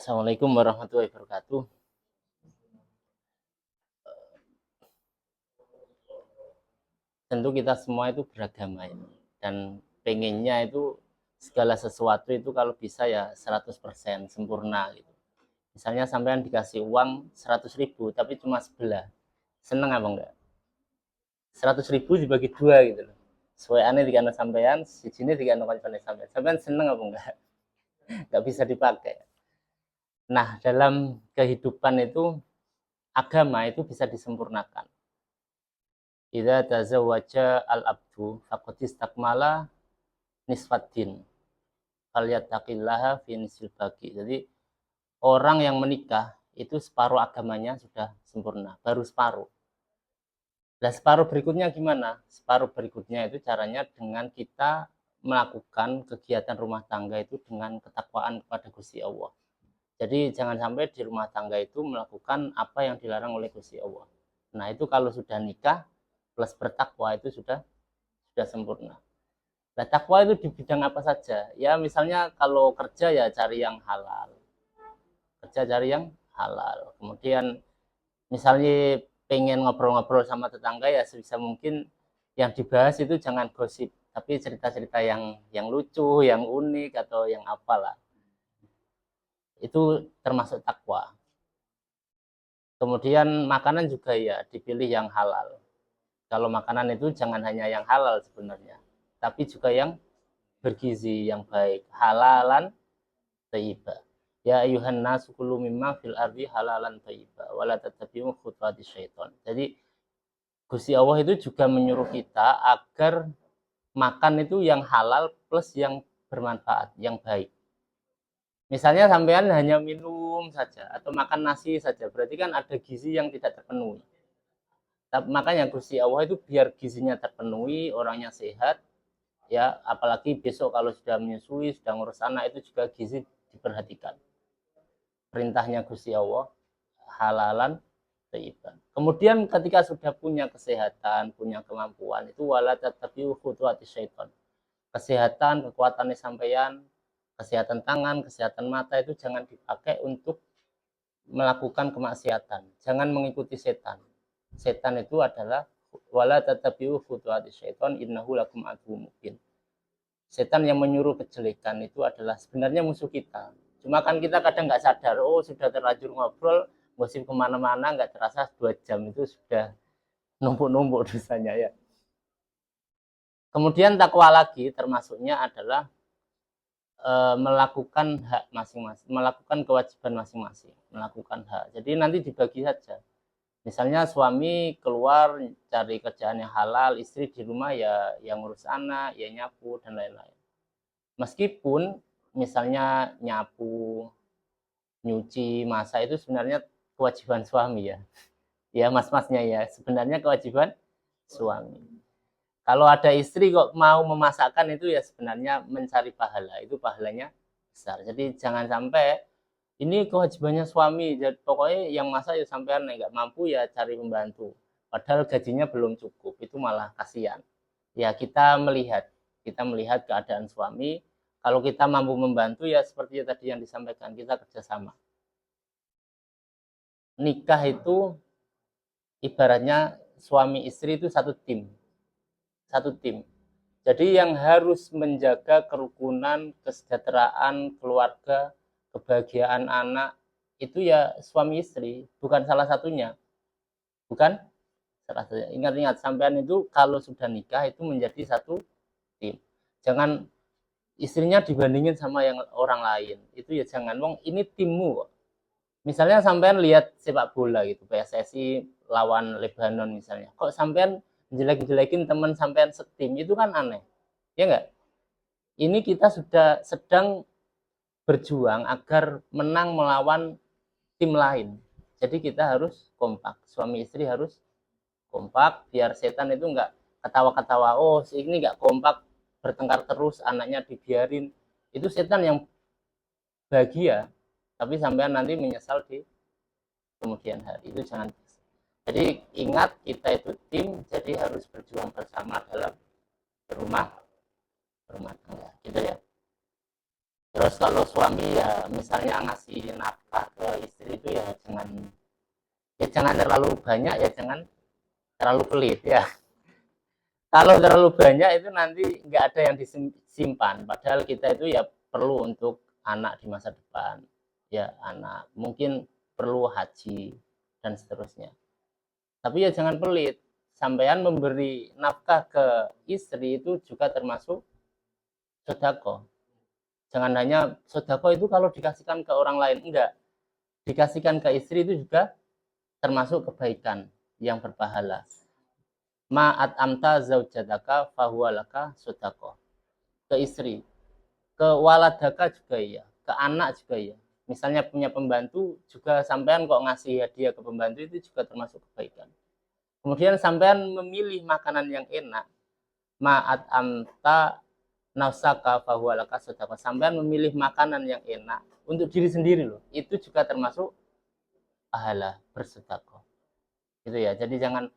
Assalamualaikum warahmatullahi wabarakatuh. Tentu kita semua itu beragama ya. Dan pengennya itu segala sesuatu itu kalau bisa ya 100% sempurna gitu. Misalnya sampean dikasih uang 100.000 tapi cuma sebelah. Seneng apa enggak? 100.000 dibagi dua gitu loh. Sesuai aneh dikana sampean, si sini dikana kancane sampean. Sampean seneng apa enggak? Enggak bisa dipakai. Nah, dalam kehidupan itu agama itu bisa disempurnakan. Idza tazawwaja al-abdu faqad istakmala nisfaddin. Falyattaqillaha fi nisfil baqi. Jadi orang yang menikah itu separuh agamanya sudah sempurna, baru separuh. Nah, separuh berikutnya gimana? Separuh berikutnya itu caranya dengan kita melakukan kegiatan rumah tangga itu dengan ketakwaan kepada Gusti Allah. Jadi jangan sampai di rumah tangga itu melakukan apa yang dilarang oleh Gusti Allah. Nah, itu kalau sudah nikah plus bertakwa itu sudah sempurna. Nah, takwa itu di bidang apa saja? Ya, misalnya kalau kerja ya cari yang halal. Kerja cari yang halal. Kemudian misalnya pengen ngobrol-ngobrol sama tetangga ya sebisa mungkin yang dibahas itu jangan gosip, tapi cerita-cerita yang lucu, yang unik atau yang apalah. Itu termasuk takwa. Kemudian makanan juga ya dipilih yang halal. Kalau makanan itu jangan hanya yang halal sebenarnya, tapi juga yang bergizi, yang baik, halalan thayyiba. Ya ayuhan nasu kulu mimma fil ardi halalan thayyiba wala tattabi'u khutuwati syaiton. Jadi Gusti Allah itu juga menyuruh kita agar makan itu yang halal plus yang bermanfaat, yang baik. Misalnya sampean hanya minum saja atau makan nasi saja, berarti kan ada gizi yang tidak terpenuhi. Makanya Gusti Allah itu biar gizinya terpenuhi, orangnya sehat, ya apalagi besok kalau sudah menyusui, sudah ngurus anak itu juga gizi diperhatikan. Perintahnya Gusti Allah halalan thayyiban. Kemudian ketika sudah punya kesehatan, punya kemampuan itu wala tatabi'u khutuwati syaiton. Kesehatan, kekuatannya sampeyan, kesehatan tangan, kesehatan mata itu jangan dipakai untuk melakukan kemaksiatan. Jangan mengikuti setan. Setan itu adalah wala tatabi'u khutuwati syaiton innahu lakum aduwwum mubin. Setan yang menyuruh kejelekan itu adalah sebenarnya musuh kita. Cuma kan kita kadang nggak sadar, oh sudah terlanjur ngobrol, gosip kemana-mana, nggak terasa 2 jam itu sudah numpuk-numpuk dosanya ya. Kemudian takwa lagi termasuknya adalah melakukan hak masing-masing, melakukan kewajiban masing-masing, melakukan hak. Jadi nanti dibagi saja. Misalnya suami keluar cari kerjaan yang halal, istri di rumah ya yang ngurus anak, ya nyapu dan lain-lain. Meskipun misalnya nyapu, nyuci, masak itu sebenarnya kewajiban suami ya. Ya mas-masnya ya, sebenarnya kewajiban suami. Kalau ada istri kok mau memasakkan itu ya sebenarnya mencari pahala, itu pahalanya besar. Jadi jangan sampai ini kewajibannya suami, jadi pokoknya yang masak ya sampean nggak mampu ya cari pembantu. Padahal gajinya belum cukup, itu malah kasihan. Ya kita melihat keadaan suami. Kalau kita mampu membantu ya seperti tadi yang disampaikan, kita kerjasama. Nikah itu ibaratnya suami istri itu satu tim. Jadi yang harus menjaga kerukunan, kesejahteraan keluarga, kebahagiaan anak itu ya suami istri, bukan salah satunya. Bukan salah satunya. Ingat-ingat sampean itu kalau sudah nikah itu menjadi satu tim. Jangan istrinya dibandingin sama yang orang lain. Itu ya jangan, wong ini timmu kok. Misalnya sampean lihat sepak bola gitu, PSSI lawan Lebanon misalnya. Kok sampean jelek-jelekin teman sampean setim, itu kan aneh. Ya enggak? Ini kita sudah sedang berjuang agar menang melawan tim lain. Jadi kita harus kompak. Suami istri harus kompak biar setan itu enggak ketawa-ketawa. Oh, ini enggak kompak, bertengkar terus, anaknya dibiarin. Itu setan yang bahagia. Tapi sampean nanti menyesal di kemudian hari. Itu jangan. Jadi ingat kita itu tim, jadi harus berjuang bersama dalam rumah tangga. Gitu ya. Terus kalau suami ya misalnya ngasih nafkah ke istri itu ya jangan terlalu banyak, ya jangan terlalu pelit ya. Kalau terlalu banyak itu nanti nggak ada yang disimpan. Padahal kita itu ya perlu untuk anak di masa depan. Ya anak mungkin perlu haji dan seterusnya. Tapi ya jangan pelit. Sampean memberi nafkah ke istri itu juga termasuk sodako. Jangan hanya sodako itu kalau dikasihkan ke orang lain. Enggak. Dikasihkan ke istri itu juga termasuk kebaikan yang berpahala. Ma'at amta zaujataka fahuwalaka sodako. Ke istri, ke waladaka juga ya, ke anak juga ya. Misalnya punya pembantu juga, sampean kok ngasih hadiah ke pembantu itu juga termasuk kebaikan. Kemudian sampean memilih makanan yang enak, ma'at amta nafsaka fahuwalaka sodako. Sampean memilih makanan yang enak untuk diri sendiri loh, itu juga termasuk pahala bersedekah. Gitu ya. Jadi jangan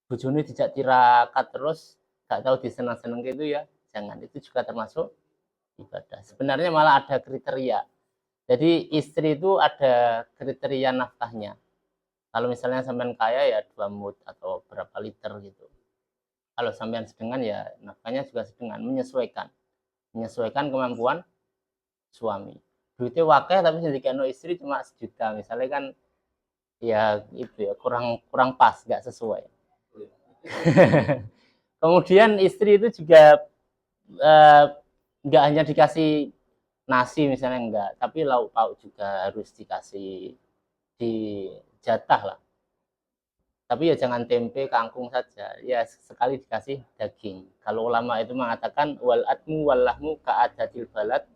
bojone dijak tirakat terus gak tahu disenang-senang gitu ya. Jangan, itu juga termasuk ibadah. Sebenarnya malah ada kriteria. Jadi istri itu ada kriteria nafkahnya. Kalau misalnya sampean kaya ya 2 mut atau berapa liter gitu. Kalau sampean sedengan ya nafkahnya juga sedengan, menyesuaikan kemampuan suami. Duitnya wakil tapi sedikit istri cuma 1 juta misalnya, kan ya itu ya kurang kurang pas, nggak sesuai. Kemudian istri itu juga nggak hanya dikasih nasi misalnya, enggak, tapi lauk pauk juga harus dikasih, dijatah lah. Tapi ya jangan tempe kangkung saja, ya sekali dikasih daging. Kalau ulama itu mengatakan wal admu wal lahmu ka'adatil balad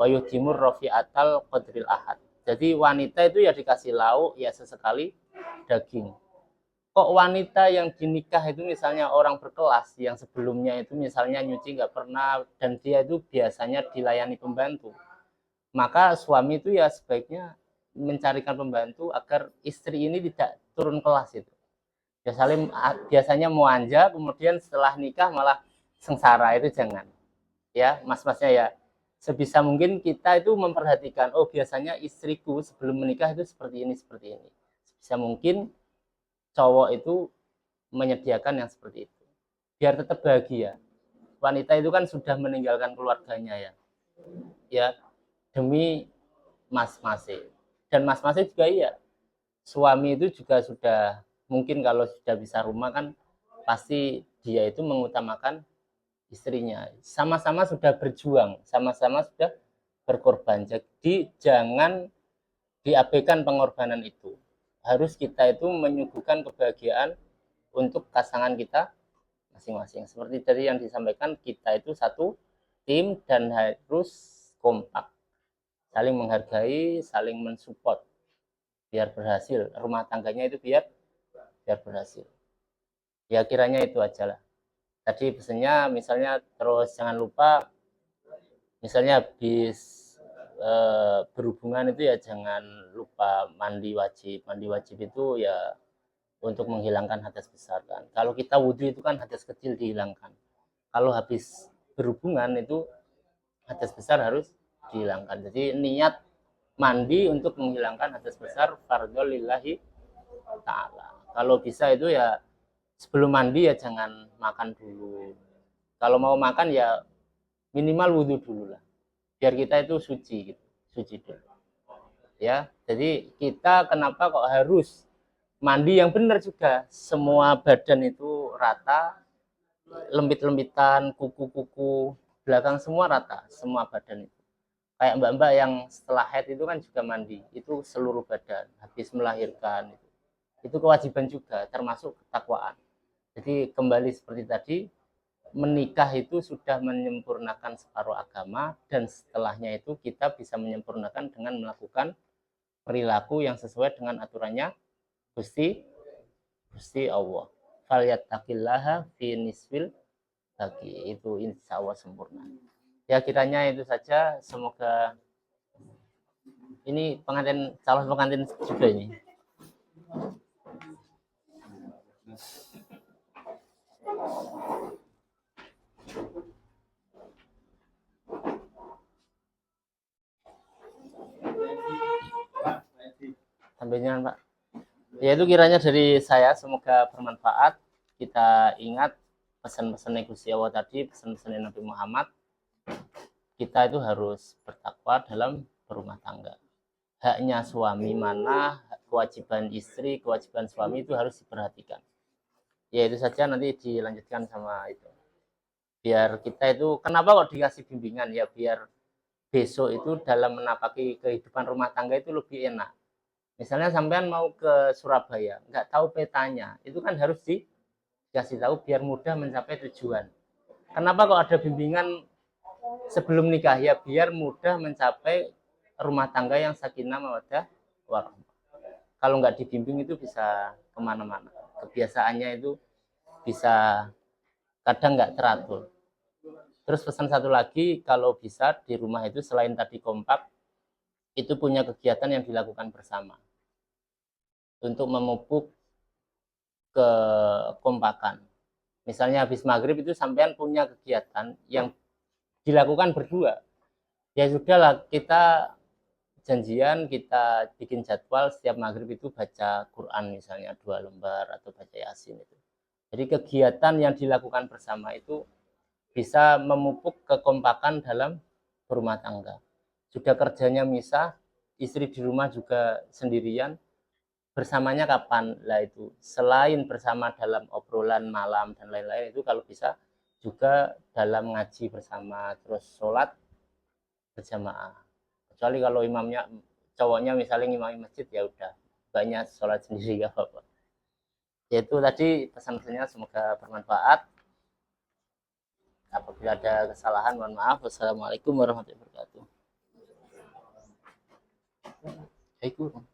wa yuhdimur rafi'atal qadril ahad. Jadi wanita itu ya dikasih lauk ya sesekali daging. Kok wanita yang dinikah itu misalnya orang berkelas yang sebelumnya itu misalnya nyuci nggak pernah dan dia itu biasanya dilayani pembantu, maka suami itu ya sebaiknya mencarikan pembantu agar istri ini tidak turun kelas itu. Biasanya muanja kemudian setelah nikah malah sengsara, itu jangan. Ya mas-masnya ya, sebisa mungkin kita itu memperhatikan, oh biasanya istriku sebelum menikah itu seperti ini. Sebisa mungkin cowok itu menyediakan yang seperti itu biar tetap bahagia. Wanita itu kan sudah meninggalkan keluarganya ya demi mas-masnya. Dan mas-masnya juga iya, suami itu juga sudah mungkin kalau sudah bisa rumah kan pasti dia itu mengutamakan istrinya. Sama-sama sudah berjuang, sama-sama sudah berkorban. Jadi jangan diabaikan pengorbanan itu. Harus kita itu menyuguhkan kebahagiaan untuk pasangan kita masing-masing. Seperti tadi yang disampaikan, kita itu satu tim dan harus kompak. Saling menghargai, saling mensupport biar berhasil. Rumah tangganya itu biar berhasil. Ya kiranya itu aja lah. Tadi pesannya misalnya, terus jangan lupa misalnya habis berhubungan itu ya jangan lupa mandi wajib. Mandi wajib itu ya untuk menghilangkan hadas besar kan. Kalau kita wudhu itu kan hadas kecil dihilangkan. Kalau habis berhubungan itu hadas besar harus dihilangkan. Jadi niat mandi untuk menghilangkan hadas besar fardhu lillahi ta'ala. Kalau bisa itu ya sebelum mandi ya jangan makan dulu. Kalau mau makan ya minimal wudhu dulu lah. Biar kita itu suci gitu. Suci dulu. Ya, jadi kita kenapa kok harus mandi yang benar juga, semua badan itu rata, lembit-lembitan, kuku-kuku belakang semua rata, semua badan itu. Kayak mbak-mbak yang setelah haid itu kan juga mandi, itu seluruh badan habis melahirkan itu kewajiban juga, termasuk ketakwaan. Jadi kembali seperti tadi, menikah itu sudah menyempurnakan separuh agama, dan setelahnya itu kita bisa menyempurnakan dengan melakukan perilaku yang sesuai dengan aturannya Gusti Allah. Falyattaqillaha fi nisfil bagi, itu insya Allah sempurna. Ya kiranya itu saja, semoga ini pengantin, calon pengantin juga ini. Sampai jumpa, Pak. Ya itu kiranya dari saya, semoga bermanfaat. Kita ingat pesan-pesan Gusti Allah tadi, pesan-pesan Nabi Muhammad. Kita itu harus bertakwa dalam berumah tangga. Haknya suami mana, kewajiban istri, kewajiban suami itu harus diperhatikan. Ya itu saja, nanti dilanjutkan sama itu. Biar kita itu, kenapa kok dikasih bimbingan? Ya biar besok itu dalam menapaki kehidupan rumah tangga itu lebih enak. Misalnya sampean mau ke Surabaya, nggak tahu petanya, itu kan harus dikasih tahu biar mudah mencapai tujuan. Kenapa kok ada bimbingan sebelum nikah? Ya biar mudah mencapai rumah tangga yang sakinah mawaddah warahmah. Kalau nggak dibimbing itu bisa kemana-mana. Kebiasaannya itu bisa kadang nggak teratur. Terus pesan satu lagi, kalau bisa di rumah itu selain tadi kompak, itu punya kegiatan yang dilakukan bersama untuk memupuk kekompakan. Misalnya habis maghrib itu sampean punya kegiatan yang dilakukan berdua. Ya sudahlah, kita janjian, kita bikin jadwal setiap maghrib itu baca Quran misalnya 2 lembar atau baca Yasin itu. Jadi kegiatan yang dilakukan bersama itu bisa memupuk kekompakan dalam berumah tangga. Sudah kerjanya misah, istri di rumah juga sendirian, bersamanya kapan? Lah itu selain bersama dalam obrolan malam dan lain-lain, itu kalau bisa juga dalam ngaji bersama, terus sholat berjamaah. Kecuali kalau imamnya cowoknya misalnya imam masjid, ya udah banyak sholat sendiri gak apa-apa. Yaitu tadi pesan-pesannya, semoga bermanfaat. Apabila ada kesalahan mohon maaf. Wassalamualaikum warahmatullahi wabarakatuh. Assalamualaikum.